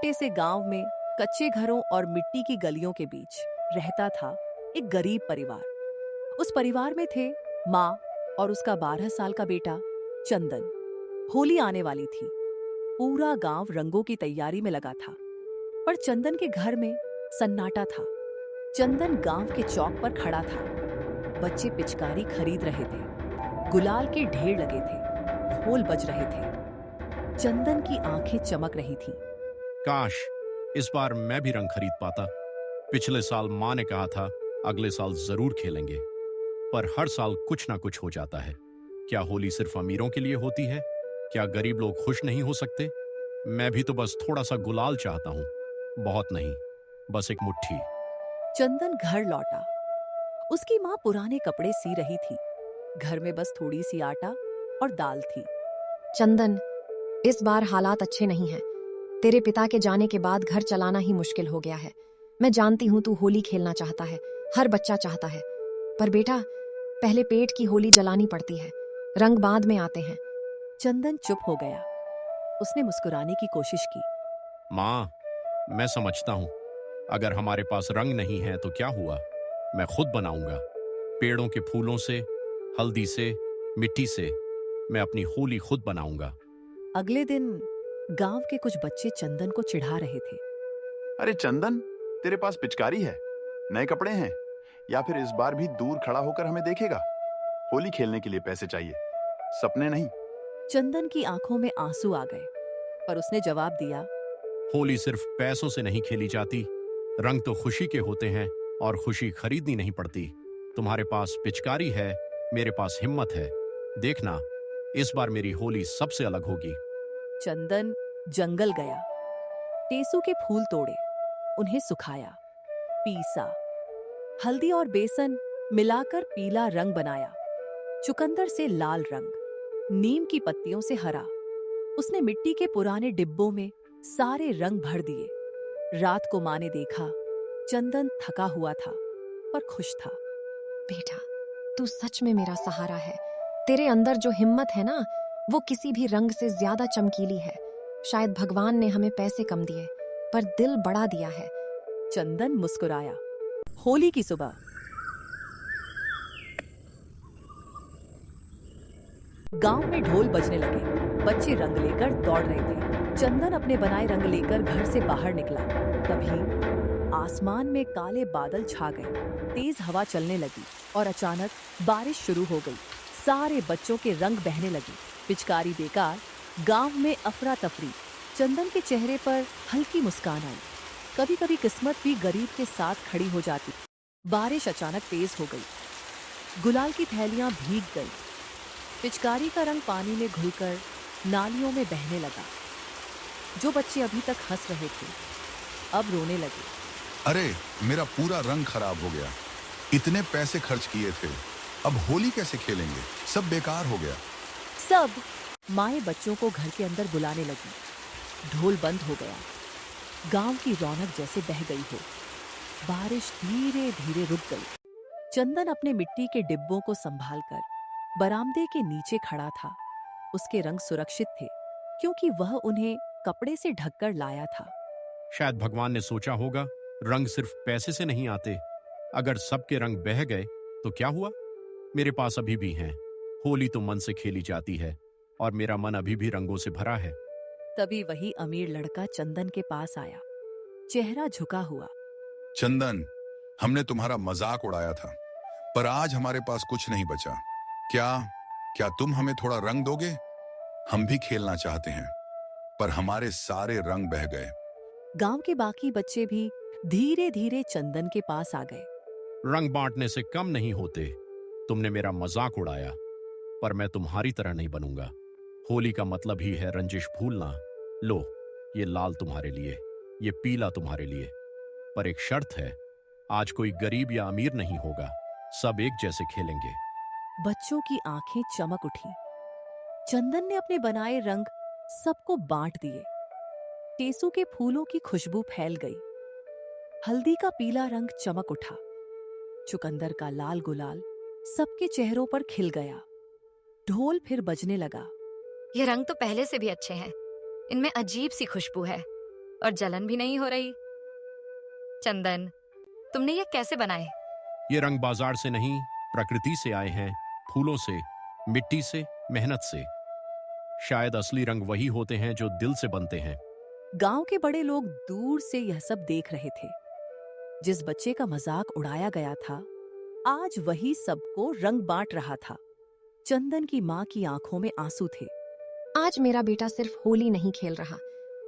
छोटे से गांव में कच्चे घरों और मिट्टी की गलियों के बीच रहता था एक गरीब परिवार। उस परिवार में थे माँ और उसका 12 साल का बेटा चंदन। होली आने वाली थी। पूरा गांव रंगों की तैयारी में लगा था, पर चंदन के घर में सन्नाटा था। चंदन गांव के चौक पर खड़ा था। बच्चे पिचकारी खरीद रहे थे, गुलाल के ढेर लगे थे, ढोल बज रहे थे। चंदन की आंखें चमक रही थीं। काश इस बार मैं भी रंग खरीद पाता। पिछले साल माँ ने कहा था अगले साल जरूर खेलेंगे, पर हर साल कुछ ना कुछ हो जाता है। क्या होली सिर्फ अमीरों के लिए होती है? क्या गरीब लोग खुश नहीं हो सकते? मैं भी तो बस थोड़ा सा गुलाल चाहता हूँ, बहुत नहीं, बस एक मुट्ठी। चंदन घर लौटा। उसकी माँ पुराने कपड़े सी रही थी। घर में बस थोड़ी सी आटा और दाल थी। चंदन, इस बार हालात अच्छे नहीं हैं। तेरे पिता के जाने के बाद घर चलाना ही मुश्किल हो गया है। मैं जानती हूँ तू होली खेलना चाहता है, हर बच्चा चाहता है, पर बेटा पहले पेट की होली जलानी पड़ती है, रंग बाद में आते हैं। चंदन चुप हो गया। उसने मुस्कुराने की कोशिश की। माँ, मैं समझता हूँ, अगर हमारे पास रंग नहीं है तो क्या हुआ, मैं खुद बनाऊंगा। पेड़ों के फूलों से, हल्दी से, मिट्टी से मैं अपनी होली खुद बनाऊंगा। अगले दिन गांव के कुछ बच्चे चंदन को चिढ़ा रहे थे। अरे चंदन, तेरे पास पिचकारी है, नए कपड़े हैं, या फिर इस बार भी दूर खड़ा होकर हमें देखेगा? होली खेलने के लिए पैसे चाहिए, सपने नहीं। चंदन की आंखों में आंसू आ गए, पर उसने जवाब दिया। होली सिर्फ पैसों से नहीं खेली जाती। रंग तो खुशी के होते हैं और खुशी खरीदनी नहीं पड़ती। तुम्हारे पास पिचकारी है, मेरे पास हिम्मत है। देखना, इस बार मेरी होली सबसे अलग होगी। चंदन जंगल गया, टेसू के फूल तोड़े, उन्हें सुखाया, पीसा, हल्दी और बेसन मिलाकर पीला रंग बनाया, चुकंदर से लाल रंग, नीम की पत्तियों से हरा। उसने मिट्टी के पुराने डिब्बों में सारे रंग भर दिए। रात को माँ ने देखा, चंदन थका हुआ था पर खुश था। बेटा, तू सच में मेरा सहारा है। तेरे अंदर जो हिम्मत है ना, वो किसी भी रंग से ज्यादा चमकीली है। शायद भगवान ने हमें पैसे कम दिए, पर दिल बड़ा दिया है। चंदन मुस्कुराया। होली की सुबह गांव में ढोल बजने लगे। बच्चे रंग लेकर दौड़ रहे थे। चंदन अपने बनाए रंग लेकर घर से बाहर निकला। तभी आसमान में काले बादल छा गए। तेज हवा चलने लगी और अचानक बारिश शुरू हो गई। सारे बच्चों के रंग बहने लगे। पिचकारी बेकार, गांव में अफरा तफरी। चंदन के चेहरे पर हल्की मुस्कान आई। कभी कभी किस्मत भी गरीब के साथ खड़ी हो जाती। बारिश अचानक तेज हो गई। गुलाल की थैलियां भीग गई। पिचकारी का रंग पानी में घुलकर नालियों में बहने लगा। जो बच्चे अभी तक हंस रहे थे, अब रोने लगे। अरे, मेरा पूरा रंग खराब हो गया। इतने पैसे खर्च किए थे, अब होली कैसे खेलेंगे? सब बेकार हो गया। सब माएं बच्चों को घर के अंदर बुलाने लगी। ढोल बंद हो गया। गांव की रौनक जैसे बह गई हो। बारिश धीरे धीरे रुक गई। चंदन अपने मिट्टी के डिब्बों को संभालकर बरामदे के नीचे खड़ा था। उसके रंग सुरक्षित थे, क्योंकि वह उन्हें कपड़े से ढककर लाया था। शायद भगवान ने सोचा होगा, रंग सिर्फ पैसे से नहीं आते। अगर सबके रंग बह गए तो क्या हुआ? मेरे पास अभी भी हैं। होली तो मन से खेली जाती है और मेरा मन अभी भी रंगों से भरा है। तभी वही अमीर लड़का चंदन के पास आया, चेहरा झुका हुआ। चंदन, हमने तुम्हारा मजाक उड़ाया था, पर आज हमारे पास कुछ नहीं बचा। क्या क्या तुम हमें थोड़ा रंग दोगे? हम भी खेलना चाहते हैं, पर हमारे सारे रंग बह गए। गांव के बाकी बच्चे भी धीरे धीरे चंदन के पास आ गए। रंग बांटने से कम नहीं होते। तुमने मेरा मजाक उड़ाया, पर मैं तुम्हारी तरह नहीं बनूंगा। होली का मतलब ही है रंजिश भूलना। लो, ये लाल तुम्हारे लिए, ये पीला तुम्हारे लिए, पर एक शर्त है, आज कोई गरीब या अमीर नहीं होगा, सब एक जैसे खेलेंगे। बच्चों की आंखें चमक उठी। चंदन ने अपने बनाए रंग सबको बांट दिए। टेसू के फूलों की खुशबू फैल गई। हल्दी का पीला रंग चमक उठा। चुकंदर का लाल गुलाल सबके चेहरों पर खिल गया। ढोल फिर बजने लगा। ये रंग तो पहले से भी अच्छे हैं, इनमें अजीब सी खुशबू है। और जलन भी नहीं हो रही। चंदन, तुमने ये कैसे बनाए? ये रंग बाजार से नहीं, प्रकृति से आए हैं, फूलों से, मिट्टी से, मेहनत से। शायद असली रंग वही होते हैं जो दिल से बनते हैं। गांव के बड़े लोग दूर से यह सब देख रहे थे। जिस बच्चे का मजाक उड़ाया गया था, आज वही सबको रंग बांट रहा था। चंदन की माँ की आंखों में आंसू थे। आज मेरा बेटा सिर्फ होली नहीं खेल रहा,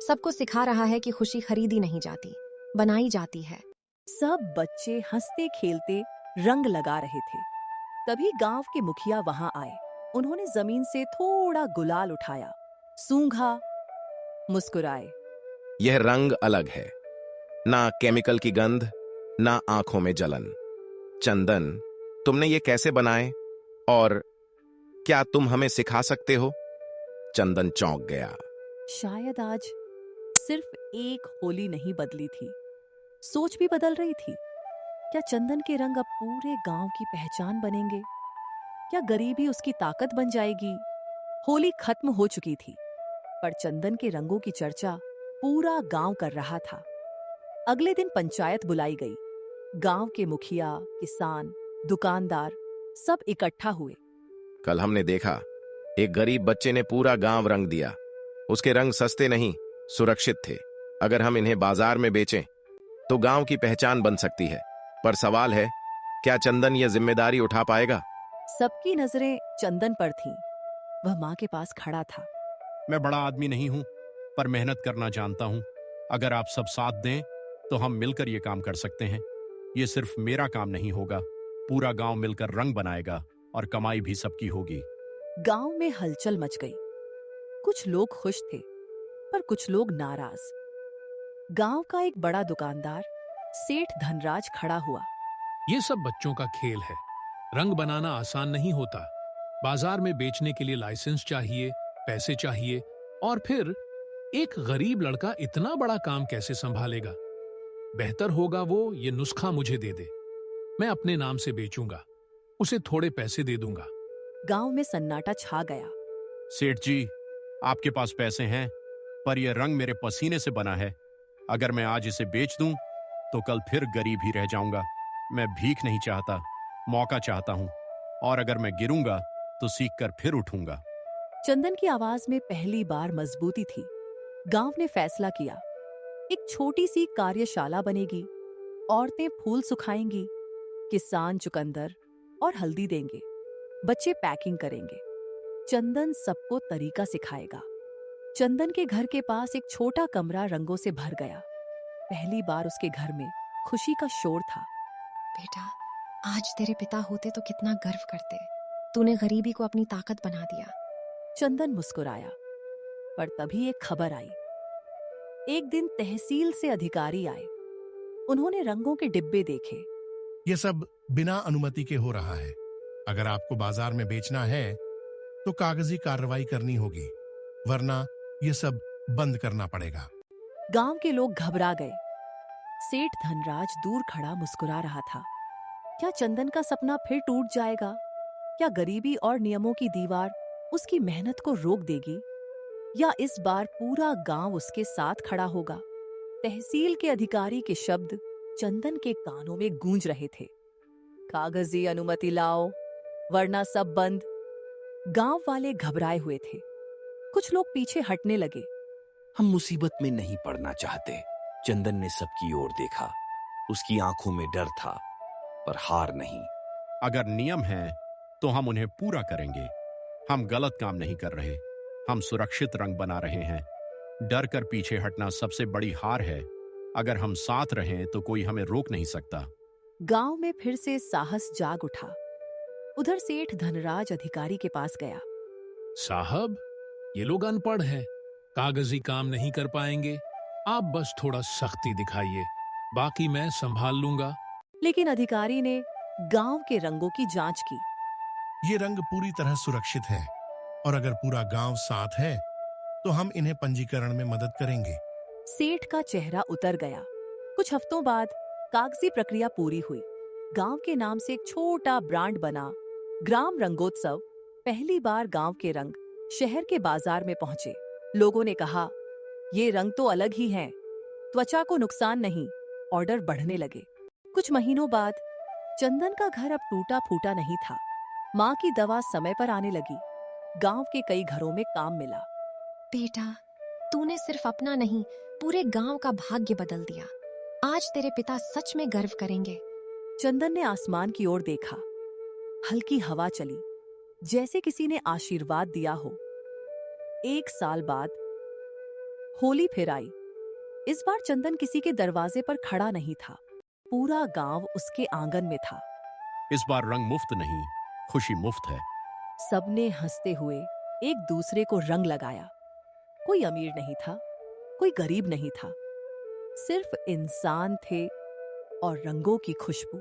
सबको सिखा रहा है कि खुशी खरीदी नहीं जाती, बनाई जाती है। सब बच्चे हंसते खेलते रंग लगा रहे थे। तभी गांव के मुखिया वहां आए। उन्होंने जमीन से थोड़ा गुलाल उठाया, सूंघा, मुस्कुराए। यह रंग अलग है, ना केमिकल की गंध, ना आंखों में जलन। चंदन, तुमने ये कैसे बनाए और क्या तुम हमें सिखा सकते हो? चंदन चौंक गया। शायद आज सिर्फ एक होली नहीं बदली थी, सोच भी बदल रही थी। क्या चंदन के रंग अब पूरे गांव की पहचान बनेंगे? क्या गरीबी उसकी ताकत बन जाएगी? होली खत्म हो चुकी थी, पर चंदन के रंगों की चर्चा पूरा गांव कर रहा था। अगले दिन पंचायत बुलाई गई। गांव के मुखिया, किसान, दुकानदार सब इकट्ठा हुए। कल हमने देखा, एक गरीब बच्चे ने पूरा गांव रंग दिया। उसके रंग सस्ते नहीं, सुरक्षित थे। अगर हम इन्हें बाजार में बेचें तो गांव की पहचान बन सकती है। पर सवाल है, क्या चंदन यह जिम्मेदारी उठा पाएगा? सबकी नजरें चंदन पर थीं। वह मां के पास खड़ा था। मैं बड़ा आदमी नहीं हूं, पर मेहनत करना जानता हूं। अगर आप सब साथ दें तो हम मिलकर ये काम कर सकते हैं। ये सिर्फ मेरा काम नहीं होगा, पूरा गांव मिलकर रंग बनाएगा और कमाई भी सबकी होगी। गांव में हलचल मच गई। कुछ लोग खुश थे, पर कुछ लोग नाराज। गांव का एक बड़ा दुकानदार, सेठ धनराज, खड़ा हुआ। ये सब बच्चों का खेल है। रंग बनाना आसान नहीं होता। बाजार में बेचने के लिए लाइसेंस चाहिए, पैसे चाहिए, और फिर एक गरीब लड़का इतना बड़ा काम कैसे संभालेगा? बेहतर होगा वो ये नुस्खा मुझे दे दे। मैं अपने नाम से बेचूंगा, उसे थोड़े पैसे दे दूंगा। गांव में सन्नाटा छा गया। सेठ जी, आपके पास पैसे हैं, पर यह रंग मेरे पसीने से बना है। अगर मैं आज इसे बेच दूं तो कल फिर गरीब ही रह जाऊंगा। मैं भीख नहीं चाहता, मौका चाहता हूं, और अगर मैं गिरूंगा तो सीख कर फिर उठूंगा। चंदन की आवाज में पहली बार मजबूती थी। गांव ने फैसला किया, एक छोटी सी कार्यशाला बनेगी। औरतें फूल सुखाएंगी, किसान चुकंदर और हल्दी देंगे, बच्चे पैकिंग करेंगे। चंदन सबको तरीका सिखाएगा। चंदन के घर के पास एक छोटा कमरा रंगों से भर गया। पहली बार उसके घर में खुशी का शोर था। बेटा, आज तेरे पिता होते तो कितना गर्व करते। तूने गरीबी को अपनी ताकत बना दिया। चंदन मुस्कुराया, पर तभी एक खबर आई। एक दिन तहसील से अधिकारी आए। उन्होंने रंगों के डिब्बे देखे। ये सब बिना अनुमति के हो रहा है। अगर आपको बाजार में बेचना है तो कागजी कार्रवाई करनी होगी, वरना ये सब बंद करना पड़ेगा। गांव के लोग घबरा गए। सेठ धनराज दूर खड़ा मुस्कुरा रहा था। क्या चंदन का सपना फिर टूट जाएगा? क्या गरीबी और नियमों की दीवार उसकी मेहनत को रोक देगी? या इस बार पूरा गांव उसके साथ खड़ा होगा? तहसील के अधिकारी के शब्द चंदन के कानों में गूंज रहे थे। कागजी अनुमति लाओ, वरना सब बंद। गांव वाले घबराए हुए थे। कुछ लोग पीछे हटने लगे। हम मुसीबत में नहीं पड़ना चाहते। चंदन ने सबकी ओर देखा। उसकी आंखों में डर था, पर हार नहीं। अगर नियम है तो हम उन्हें पूरा करेंगे। हम गलत काम नहीं कर रहे, हम सुरक्षित रंग बना रहे हैं। डर कर पीछे हटना सबसे बड़ी हार है। अगर हम साथ रहें तो कोई हमें रोक नहीं सकता। गांव में फिर से साहस जाग उठा। उधर सेठ धनराज अधिकारी के पास गया। साहब, ये लोग अनपढ़ हैं, कागजी काम नहीं कर पाएंगे। आप बस थोड़ा सख्ती दिखाइए, बाकी मैं संभाल लूंगा। लेकिन अधिकारी ने गांव के रंगों की जांच की। ये रंग पूरी तरह सुरक्षित है, और अगर पूरा गांव साथ है तो हम इन्हें पंजीकरण में मदद करेंगे। सेठ का चेहरा उतर गया। कुछ हफ्तों बाद कागजी प्रक्रिया पूरी हुई। गांव के नाम से एक छोटा ब्रांड बना, ग्राम रंगोत्सव। पहली बार गांव के रंग शहर के बाजार में पहुंचे। लोगों ने कहा, ये रंग तो अलग ही हैं, त्वचा को नुकसान नहीं, ऑर्डर बढ़ने लगे। कुछ महीनों बाद चंदन का घर अब टूटा फूटा नहीं था। माँ की दवा समय पर आने लगी। गांव के कई घरों में काम मिला। बेटा, तूने सिर्फ अपना नहीं, पूरे गांव का भाग्य बदल दिया। आज तेरे पिता सच में गर्व करेंगे। चंदन ने आसमान की ओर देखा। हल्की हवा चली, जैसे किसी ने आशीर्वाद दिया हो। 1 साल बाद होली फिर आई। इस बार चंदन किसी के दरवाजे पर खड़ा नहीं था, पूरा गांव उसके आंगन में था। इस बार रंग मुफ्त नहीं, खुशी मुफ्त है। सबने हंसते हुए एक दूसरे को रंग लगाया। कोई अमीर नहीं था, कोई गरीब नहीं था, सिर्फ इंसान थे और रंगों की खुशबू।